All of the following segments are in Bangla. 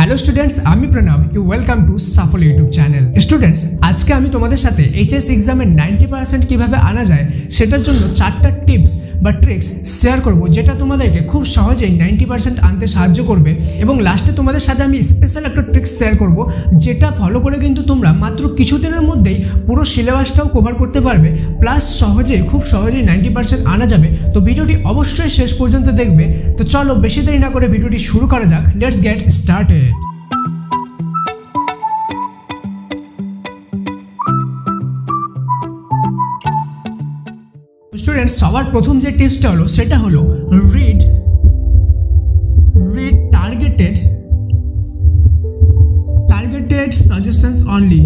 हेलो स्टूडेंट्स आमी प्रणव यू वेलकम टू सफल यूट्यूब चैनल। स्टूडेंट्स आज के आमी तुम्हारे साथे এইচএস एग्जामे 90% কিভাবে আনা যায় সেটার জন্য চারটা টিপস বা ট্রিক্স শেয়ার করব যেটা তোমাদেরকে খুব সহজেই 90% আনতে সাহায্য করবে এবং লাস্টে তোমাদের সাথে আমি স্পেশাল একটা ট্রিক্স শেয়ার করব যেটা ফলো করে কিন্তু তোমরা মাত্র কিছুদিনের মধ্যেই পুরো সিলেবাসটাও কভার করতে পারবে প্লাস খুব সহজেই 90% আনা যাবে। তো ভিডিওটি অবশ্যই শেষ পর্যন্ত দেখবে। তো চলো বেশি দেরি না করে ভিডিওটি শুরু করা যাক। Let's get started. স্টুডেন্টস সবার প্রথম যে টিপসটা হলো সেটা হলো রিড টার্গেটেড সাজেশনস অনলি।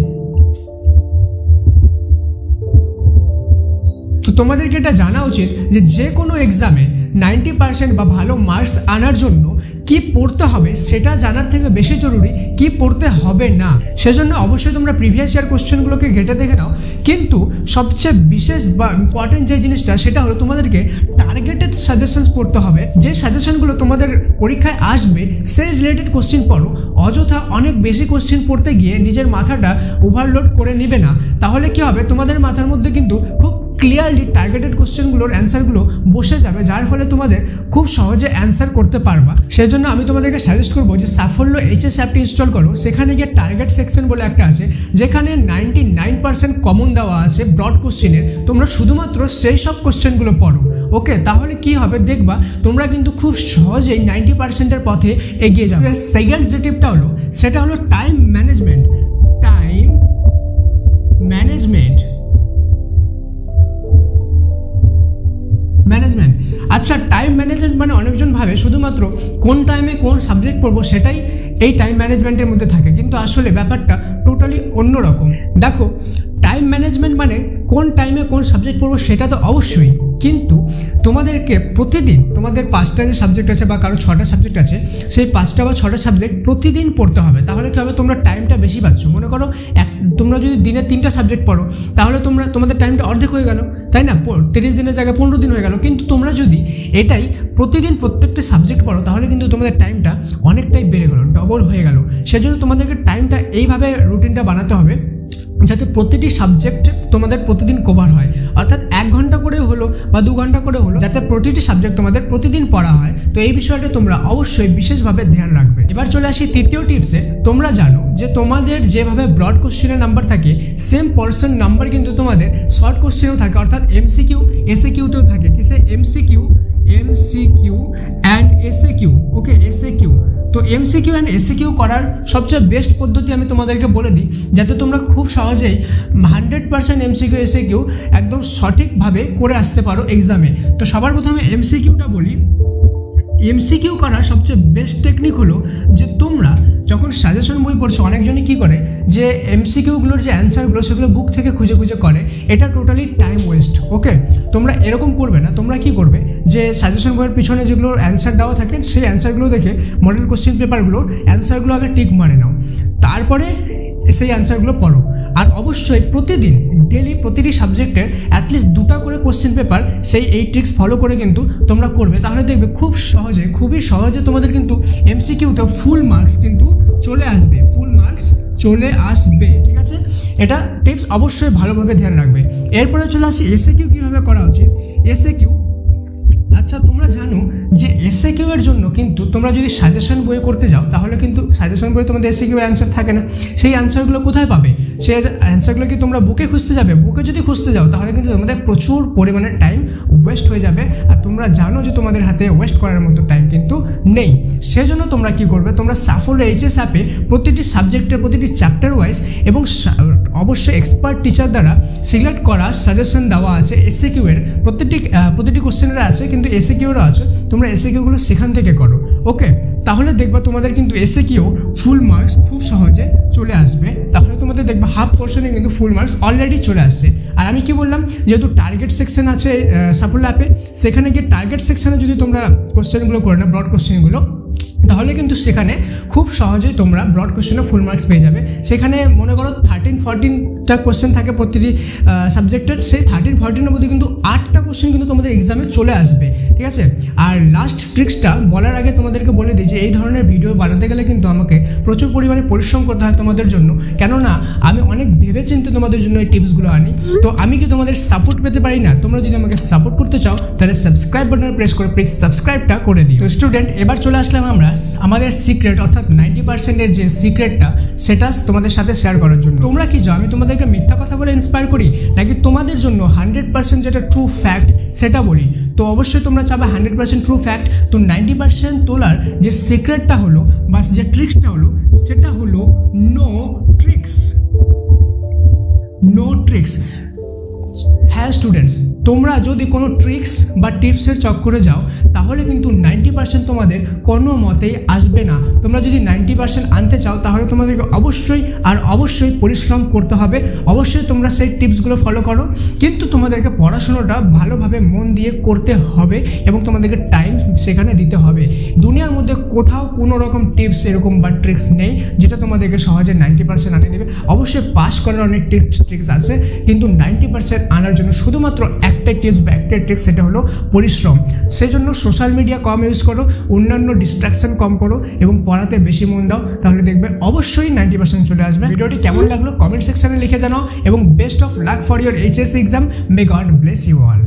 তো তোমাদেরকে এটা জানা উচিত যে কোনো এক্সামে 90% বা ভালো মার্কস আনার জন্য কি পড়তে হবে সেটা জানার থেকে বেশি জরুরি কি পড়তে হবে না। সেজন্য অবশ্যই তোমরা প্রিভিয়াস ইয়ার কোশ্চেনগুলোকে ঘেটে দেখে নাও, কিন্তু সবচেয়ে বিশেষ বা ইম্পর্টেন্ট যে জিনিসটা সেটা হলো তোমাদেরকে টার্গেটেড সাজেশনস পড়তে হবে। যে সাজেশনগুলো তোমাদের পরীক্ষায় আসবে সেই রিলেটেড কোশ্চেন পড়ো। অযথা অনেক বেশি কোশ্চেন পড়তে গিয়ে নিজের মাথাটা ওভারলোড করে নিবে না, তাহলে কি হবে তোমাদের মাথার মধ্যে কিন্তু খুব ক্লিয়ারলি টার্গেটেড কোশ্চেনগুলোর অ্যান্সারগুলো বসে যাবে, যার ফলে তোমাদের খুব সহজে অ্যান্সার করতে পারবা। সেই জন্য আমি তোমাদেরকে সাজেস্ট করবো যে সাফল্য এইচএস অ্যাপটি ইনস্টল করো। সেখানে গিয়ে টার্গেট সেকশন বলে একটা আছে যেখানে 99% কমন দেওয়া আছে ব্রড কোশ্চেনের। তোমরা শুধুমাত্র সেই সব কোশ্চেনগুলো পড়ো। ওকে, তাহলে কি হবে দেখবা তোমরা কিন্তু খুব সহজেই 90%-এর পথে এগিয়ে যাবে। সেকেন্ড যে টিপটা হলো সেটা হলো টাইম ম্যানেজমেন্ট। আচ্ছা, টাইম ম্যানেজমেন্ট মানে অনেকজন ভাবে শুধুমাত্র কোন টাইমে কোন সাবজেক্ট পড়বো সেটাই এই টাইম ম্যানেজমেন্টের মধ্যে থাকে, কিন্তু আসলে ব্যাপারটা টোটালি অন্যরকম। দেখো, টাইম ম্যানেজমেন্ট মানে কোন টাইমে কোন সাবজেক্ট পড়বো সেটা তো অবশ্যই, কিন্তু তোমাদেরকে প্রতিদিন তোমাদের 5টা যে সাবজেক্ট আছে বা কারো 6টা সাবজেক্ট আছে সেই 5টা বা 6টা সাবজেক্ট প্রতিদিন পড়তে হবে। তাহলে কী হবে, তোমরা টাইমটা বেশি পাচ্ছ। মনে করো তোমরা যদি দিনে 3টা সাবজেক্ট পড়ো তাহলে তোমাদের টাইমটা অর্ধেক হয়ে গেল, তাই না? 30 দিনের জায়গায় 15 দিন হয়ে গেল। কিন্তু তোমরা যদি এটাই প্রতিদিন প্রত্যেকটা সাবজেক্ট পড়ো তাহলে কিন্তু তোমাদের টাইমটা অনেকটাই বেড়ে গেল, ডবল হয়ে গেল। সেজন্য তোমাদেরকে টাইমটা এইভাবে রুটিনটা বানাতে হবে যাতে প্রতিটি সাবজেক্ট তোমাদের প্রতিদিন কভার হয়, অর্থাৎ 1 ঘন্টা করে হলো বা 2 ঘন্টা করে হলো, যাতে প্রতিটি সাবজেক্ট তোমাদের প্রতিদিন পড়া হয়। তো এই বিষয়টা তোমরা অবশ্যই বিশেষভাবে ধ্যান রাখবে। এবার চলে আসি তৃতীয় টিপসে। তোমরা জানো যে তোমাদের যেভাবে ব্রড কোশ্চেনের নাম্বার থাকে সেম পোর্শন নাম্বার কিন্তু তোমাদের শর্ট কোশ্চেনেও থাকে, অর্থাৎ এমসিকিউ এসএকিউতেও থাকে। কিসে? MCQ and SAQ. Okay, SAQ. তো এমসিকিউ অ্যান্ড এসএকিউ করার সবচেয়ে বেস্ট পদ্ধতি আমি তোমাদেরকে বলে দিই যাতে তোমরা খুব সহজেই 100% এমসিকিউ এসএকিউ একদম সঠিকভাবে করে আসতে পারো এক্সামে। তো সবার প্রথমে এমসিকিউটা বলি। এমসিকিউ করার সবচেয়ে বেস্ট টেকনিক হলো যে তোমরা যখন সাজেশন বই পড়ছো, অনেকজনই কী করে যে এমসিকিউগুলোর যে অ্যান্সারগুলো সেগুলো বুক থেকে খুঁজে করে, এটা টোটালি টাইম ওয়েস্ট। ওকে, তোমরা এরকম করবে না। তোমরা কি করবে যে সাজেশন বইয়ের পিছনে যেগুলোর অ্যান্সার দেওয়া থাকে সেই অ্যান্সারগুলো দেখে মডেল কোশ্চেন পেপারগুলোর অ্যান্সারগুলো আগে টিক মারে নাও, তারপরে সেই অ্যান্সারগুলো পড়ো। আর অবশ্যই প্রতিদিন ডেলি প্রতিটি সাবজেক্টের অ্যাটলিস্ট 2টা করে কোশ্চেন পেপার এই ট্রিক্স ফলো করে কিন্তু তোমরা করবে। তাহলে দেখবে খুবই সহজে তোমাদের কিন্তু এমসিকিউতে ফুল মার্কস কিন্তু চলে আসবে। ঠিক আছে, এটা টিপস অবশ্যই ভালোভাবে ধ্যান রাখবে। এরপরে চলে আসি এসএকিউ কীভাবে করা উচিত। এসএকিউ, আচ্ছা তোমরা জানো যে এসএকিউ এর জন্য কিন্তু তোমরা যদি সাজেশন বই করতে যাও তাহলে কিন্তু সাজেশন বইয়ে তোমাদের এসএকিউ অ্যান্সার থাকে না। সেই অ্যান্সারগুলো কোথায় পাবে? সেই অ্যান্সারগুলো কি তোমরা বুকে খুঁজতে যাবে? বুকে যদি খুঁজতে যাও তাহলে কিন্তু তোমাদের প্রচুর পরিমাণে টাইম ওয়েস্ট হয়ে যাবে, আর তোমরা জানো যে তোমাদের হাতে ওয়েস্ট করার মতো টাইম কিন্তু নেই। সেজন্য তোমরা কি করবে, তোমরা সাফল্য এইচএস অ্যাপে প্রতিটি সাবজেক্টের প্রতিটি চ্যাপ্টার ওয়াইজ এবং অবশ্যই এক্সপার্ট টিচার দ্বারা সিলেক্ট করা সাজেশন দেওয়া আছে। এসএকিউ এর প্রতিটি কোশ্চেনের আছে, কিন্তু এসএকিউরও আছে। তোমরা এসএকিউগুলো সেখান থেকে করো। ওকে, তাহলে দেখবা তোমাদের কিন্তু এসএকিউ ফুল মার্কস খুব সহজে চলে আসবে। তাহলে তোমাদের দেখবা হাফ পোর্শনে কিন্তু ফুল মার্কস অলরেডি চলে আসছে। আর আমি কি বললাম, যেহেতু টার্গেট সেকশন আছে সাফল্য অ্যাপে, সেখানে গিয়ে টার্গেট সেকশনে যদি তোমরা কোশ্চেনগুলো করে না ব্রড কোশ্চেনগুলো, তাহলে কিন্তু সেখানে খুব সহজেই তোমরা ব্রড কোশ্চেনে ফুল মার্কস পেয়ে যাবে। সেখানে মনে করো 13-14টা কোশ্চেন থাকে প্রতিটি সাবজেক্টের, সেই 13-14-এর মধ্যে কিন্তু 8টা কোশ্চেন কিন্তু তোমাদের এক্সামে চলে আসবে। ঠিক আছে। আর লাস্ট ট্রিক্সটা বলার আগে তোমাদেরকে বলে দিই যে এই ধরনের ভিডিও বানাতে গেলে কিন্তু আমাকে প্রচুর পরিমাণে পরিশ্রম করতে হয় তোমাদের জন্য, কেননা আমি অনেক ভেবেচিন্তে তোমাদের জন্য এই টিপসগুলো আনি। তো আমি কি তোমাদের সাপোর্ট পেতে পারি না? তোমরা যদি আমাকে সাপোর্ট করতে চাও তাহলে সাবস্ক্রাইব বাটনে প্রেস করে প্লিজ সাবস্ক্রাইবটা করে দিও। তো স্টুডেন্ট, এবার চলে আসলাম আমরা আমাদের সিক্রেট অর্থাৎ 90%-এর যে সিক্রেটটা সেটা তোমাদের সাথে শেয়ার করার জন্য। তোমরা কি চাও আমি তোমাদেরকে মিথ্যা কথা বলে ইন্সপায়ার করি, নাকি তোমাদের জন্য 100% যেটা ট্রু ফ্যাক্ট সেটা বলি? তো অবশ্যই তোমরা চাবে 100% ট্রু ফ্যাক্ট। তো 90% তোলার যে সিক্রেটটা হলো বা যে ট্রিক্সটা হলো সেটা হলো নো ট্রিক্স। No tricks. হ্যাঁ স্টুডেন্টস, তোমরা যদি কোনো ট্রিক্স বা টিপসের চক্করে যাও তাহলে কিন্তু 90% তোমাদের কোনো মতেই আসবে না। তোমরা যদি 90% আনতে চাও তাহলে তোমাদেরকে অবশ্যই আর অবশ্যই পরিশ্রম করতে হবে। অবশ্যই তোমরা সেই টিপসগুলো ফলো করো, কিন্তু তোমাদেরকে পড়াশোনাটা ভালোভাবে মন দিয়ে করতে হবে এবং তোমাদেরকে টাইম সেখানে দিতে হবে। দুনিয়ার মধ্যে কোথাও কোনো রকম টিপস এরকম বা ট্রিক্স নেই যেটা তোমাদেরকে সহজে 90% আনিয়ে দেবে। অবশ্যই পাস করার অনেক টিপস ট্রিক্স আছে, কিন্তু 90% আনার জন্য শুধুমাত্র একটাই টিপস বা একটাই ট্রিক্স, সেটা হলো পরিশ্রম। সেই জন্য সোশ্যাল মিডিয়া কম ইউজ করো, অন্যান্য ডিস্ট্রাকশন কম করো এবং পড়াতে বেশি মন দাও, তাহলে দেখবে অবশ্যই 90% চলে আসবে। ভিডিওটি কেমন লাগলো কমেন্ট সেকশনে লিখে জানাও এবং best of luck for your HSC exam. May God bless you all.